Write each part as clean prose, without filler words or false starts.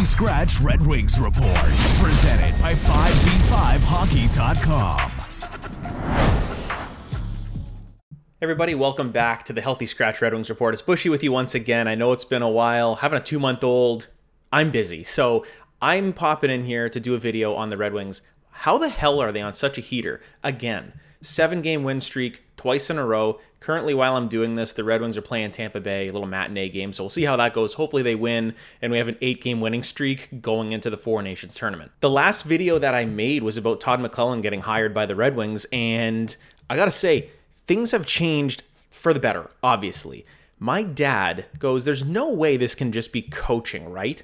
Healthy Scratch Red Wings Report, presented by 5v5hockey.com. Everybody, welcome back to the Healthy Scratch Red Wings Report. It's Buschy with you once again. I know it's been a while. Having a 2-month-old, I'm busy. So I'm popping in here to do a video on the Red Wings. How the hell are they on such a heater? Again, 7-game win streak, twice in a row. Currently, while I'm doing this, the Red Wings are playing Tampa Bay, a little matinee game. So we'll see how that goes. Hopefully they win, and we have an 8-game winning streak going into the Four Nations tournament. The last video that I made was about Todd McLellan getting hired by the Red Wings, and I gotta say, things have changed for the better, obviously. My dad goes, there's no way this can just be coaching, right?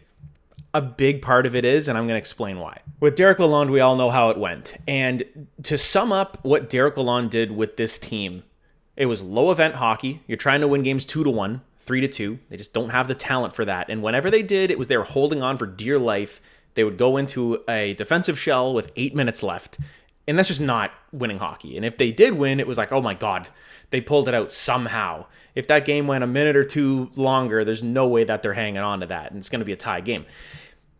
A big part of it is, and I'm going to explain why. With Derek Lalonde, we all know how it went. And to sum up what Derek Lalonde did with this team, it was low event hockey. You're trying to win games 2-1, 3-2. They just don't have the talent for that. And whenever they did, it was they were holding on for dear life. They would go into a defensive shell with 8 minutes left. And that's just not winning hockey. And if they did win, it was like, oh my God, they pulled it out somehow. If that game went a minute or two longer, there's no way that they're hanging on to that. And it's going to be a tie game.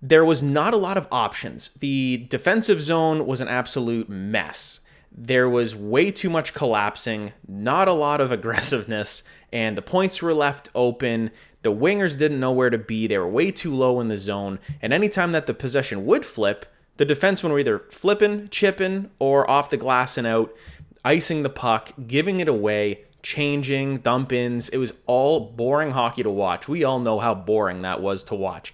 There was not a lot of options. The defensive zone was an absolute mess. There was way too much collapsing, not a lot of aggressiveness, and the points were left open. The wingers didn't know where to be. They were way too low in the zone. And anytime that the possession would flip, the defensemen were either flipping, chipping, or off the glass and out, icing the puck, giving it away, changing, dump-ins. It was all boring hockey to watch. We all know how boring that was to watch.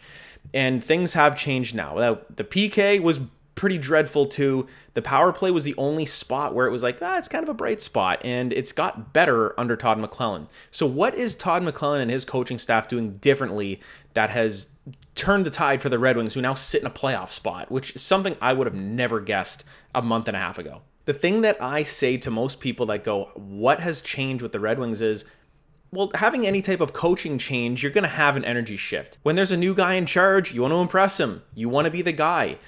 And things have changed now. The PK was pretty dreadful too. The power play was the only spot where it was like, it's kind of a bright spot. And it's got better under Todd McLellan. So what is Todd McLellan and his coaching staff doing differently that has turned the tide for the Red Wings, who now sit in a playoff spot, which is something I would have never guessed a month and a half ago? The thing that I say to most people that go, what has changed with the Red Wings is, well, having any type of coaching change, you're going to have an energy shift. When there's a new guy in charge, you want to impress him. You want to be the guy.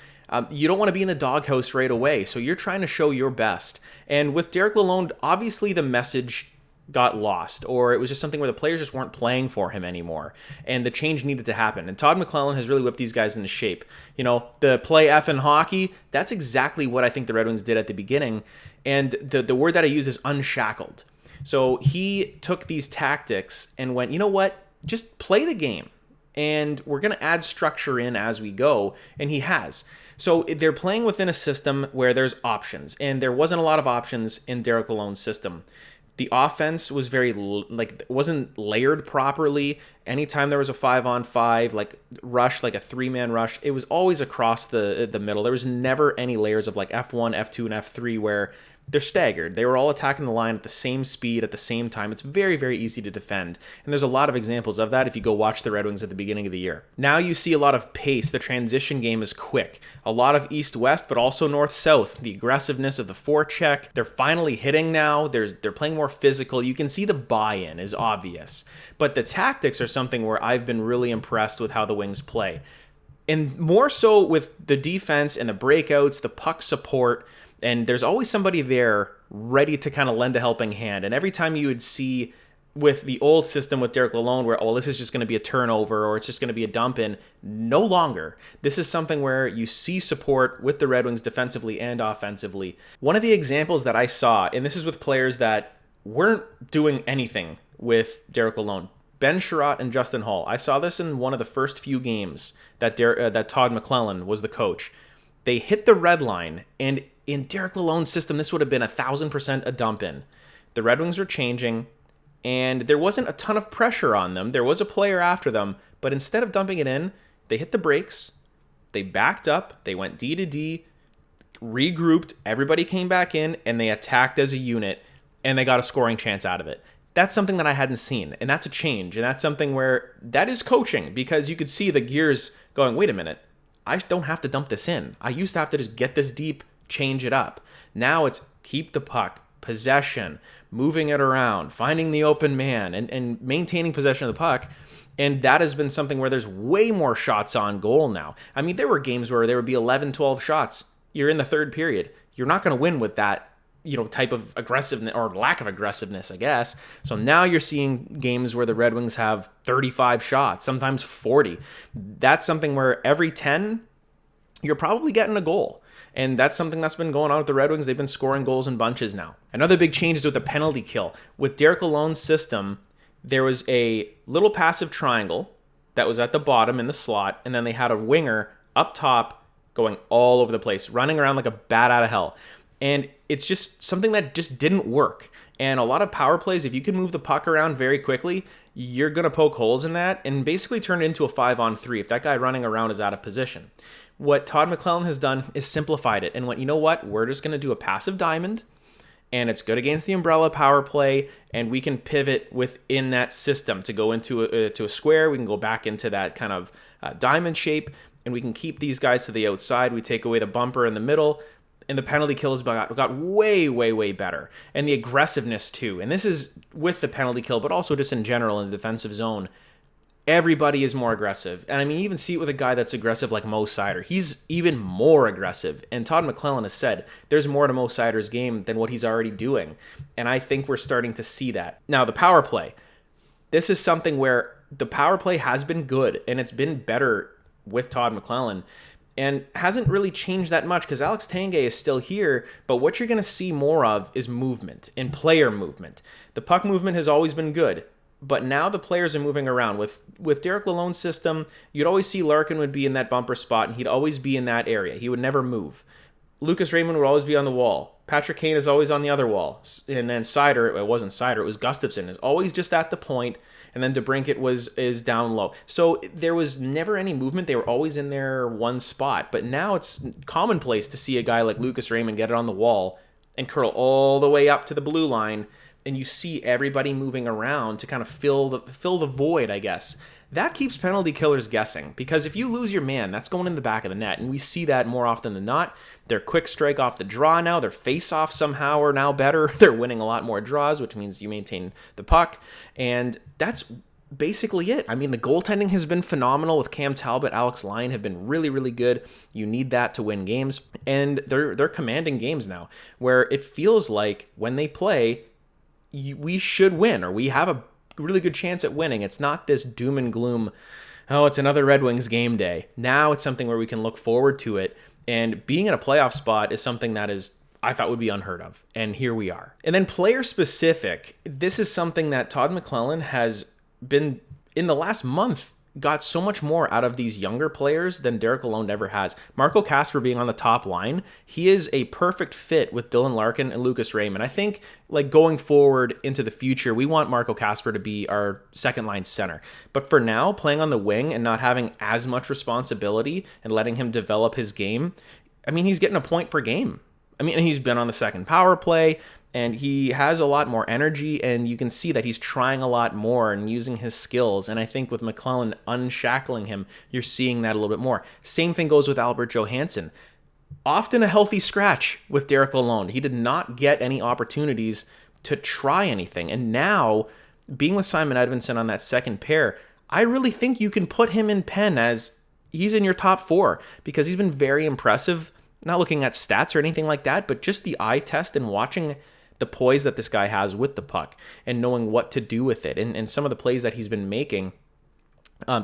You don't want to be in the doghouse right away. So you're trying to show your best. And with Derek Lalonde, obviously the message got lost, or it was just something where the players just weren't playing for him anymore, and the change needed to happen. And Todd McLellan has really whipped these guys into shape. You know, the play effing hockey, that's exactly what I think the Red Wings did at the beginning. And the word that I use is unshackled. So he took these tactics and went, you know what, just play the game, and we're going to add structure in as we go, and he has. So they're playing within a system where there's options, and there wasn't a lot of options in Derek Lalonde's system. The offense was wasn't layered properly. Anytime there was a 5-on-5, rush, like a 3-man rush, it was always across the middle. There was never any layers of like F1, F2, and F3 where they're staggered. They were all attacking the line at the same speed at the same time. It's very, very easy to defend. And there's a lot of examples of that if you go watch the Red Wings at the beginning of the year. Now you see a lot of pace. The transition game is quick. A lot of east-west, but also north-south. The aggressiveness of the forecheck. They're finally hitting now. They're playing more physical. You can see the buy-in is obvious. But the tactics are something where I've been really impressed with how the Wings play. And more so with the defense and the breakouts, the puck support. And there's always somebody there ready to kind of lend a helping hand. And every time you would see with the old system with Derek Lalonde where, this is just going to be a turnover or it's just going to be a dump in, no longer. This is something where you see support with the Red Wings defensively and offensively. One of the examples that I saw, and this is with players that weren't doing anything with Derek Lalonde, Ben Sherratt and Justin Holl. I saw this in one of the first few games that Todd McLellan was the coach. They hit the red line, and in Derek Lalonde's system, this would have been 1,000% a dump in. The Red Wings were changing, and there wasn't a ton of pressure on them. There was a player after them, but instead of dumping it in, they hit the brakes, they backed up, they went D to D, regrouped, everybody came back in, and they attacked as a unit, and they got a scoring chance out of it. That's something that I hadn't seen, and that's a change, and that's something where that is coaching, because you could see the gears going, wait a minute, I don't have to dump this in. I used to have to just get this deep, change it up. Now it's keep the puck, possession, moving it around, finding the open man, and maintaining possession of the puck. And that has been something where there's way more shots on goal now. I mean, there were games where there would be 11, 12 shots. You're in the third period. You're not going to win with that type of aggressiveness or lack of aggressiveness, I guess. So now you're seeing games where the Red Wings have 35 shots, sometimes 40. That's something where every 10, you're probably getting a goal. And that's something that's been going on with the Red Wings. They've been scoring goals in bunches now. Another big change is with the penalty kill. With Derek Lalonde's system, there was a little passive triangle that was at the bottom in the slot, and then they had a winger up top going all over the place, running around like a bat out of hell. And it's just something that just didn't work. And a lot of power plays, if you can move the puck around very quickly, you're going to poke holes in that and basically turn it into a 5-on-3 if that guy running around is out of position. What Todd McLellan has done is simplified it and went, you know what, we're just going to do a passive diamond, and it's good against the umbrella power play, and we can pivot within that system to go into a square. We can go back into that kind of diamond shape, and we can keep these guys to the outside. We take away the bumper in the middle, and the penalty kill has got way, way, way better. And the aggressiveness too. And this is with the penalty kill, but also just in general in the defensive zone. Everybody is more aggressive. And I mean, you even see it with a guy that's aggressive like Mo Seider. He's even more aggressive. And Todd McLellan has said there's more to Mo Seider's game than what he's already doing. And I think we're starting to see that. Now, the power play. This is something where the power play has been good, and it's been better with Todd McLellan, and hasn't really changed that much because Alex Tanguay is still here, but what you're going to see more of is movement and player movement. The puck movement has always been good, but now the players are moving around. With Derek Lalonde's system, you'd always see Larkin would be in that bumper spot, and he'd always be in that area. He would never move. Lucas Raymond would always be on the wall. Patrick Kane is always on the other wall. And then Seider, it wasn't Seider, it was Gustafsson, is always just at the point, and then DeBrincat is down low. So there was never any movement. They were always in their one spot. But now it's commonplace to see a guy like Lucas Raymond get it on the wall and curl all the way up to the blue line, and you see everybody moving around to kind of fill the void, I guess. That keeps penalty killers guessing, because if you lose your man, that's going in the back of the net, and we see that more often than not. Their quick strike off the draw now, their face-off somehow are now better. They're winning a lot more draws, which means you maintain the puck, and that's basically it. I mean, the goaltending has been phenomenal with Cam Talbot, Alex Lyon have been really, really good. You need that to win games, and they're commanding games now, where it feels like when they play, we should win, or we have a really good chance at winning. It's not this doom and gloom, oh, it's another Red Wings game day. Now it's something where we can look forward to it, and being in a playoff spot is something that I thought would be unheard of, and here we are. And then player specific, this is something that Todd McLellan has been, in the last month, got so much more out of these younger players than Derek Lalonde ever has. Marco Kasper being on the top line, he is a perfect fit with Dylan Larkin and Lucas Raymond. I think, like, going forward into the future, we want Marco Kasper to be our second line center. But for now, playing on the wing and not having as much responsibility and letting him develop his game, I mean, he's getting a point per game. I mean, he's been on the second power play, and he has a lot more energy, and you can see that he's trying a lot more and using his skills. And I think with McLellan unshackling him, you're seeing that a little bit more. Same thing goes with Albert Johansson. Often a healthy scratch with Derek Lalonde. He did not get any opportunities to try anything. And now, being with Simon Edvinsson on that second pair, I really think you can put him in pen as he's in your top 4, because he's been very impressive. Not looking at stats or anything like that, but just the eye test and watching the poise that this guy has with the puck and knowing what to do with it, and some of the plays that he's been making.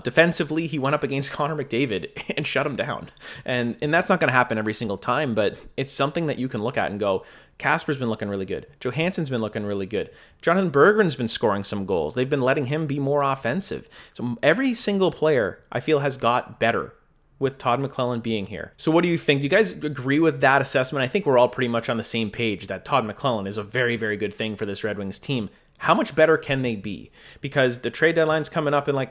Defensively, he went up against Connor McDavid and shut him down. And that's not going to happen every single time, but it's something that you can look at and go, Kasper's been looking really good. Johansson's been looking really good. Jonathan Berggren's been scoring some goals. They've been letting him be more offensive. So every single player, I feel, has got better with Todd McLellan being here. So what do you think? Do you guys agree with that assessment? I think we're all pretty much on the same page that Todd McLellan is a very, very good thing for this Red Wings team. How much better can they be? Because the trade deadline's coming up in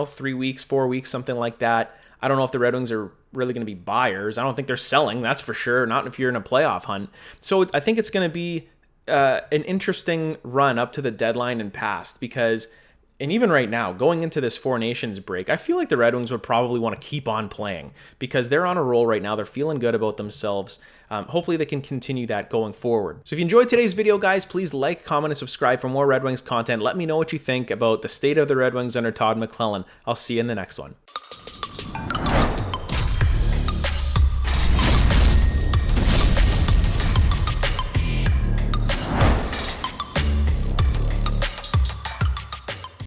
3 weeks, 4 weeks, something like that. I don't know if the Red Wings are really going to be buyers. I don't think they're selling, that's for sure. Not if you're in a playoff hunt. So I think it's going to be an interesting run up to the deadline and past, because, and even right now, going into this Four Nations break, I feel like the Red Wings would probably want to keep on playing because they're on a roll right now. They're feeling good about themselves. Hopefully they can continue that going forward. So if you enjoyed today's video, guys, please like, comment, and subscribe for more Red Wings content. Let me know what you think about the state of the Red Wings under Todd McLellan. I'll see you in the next one.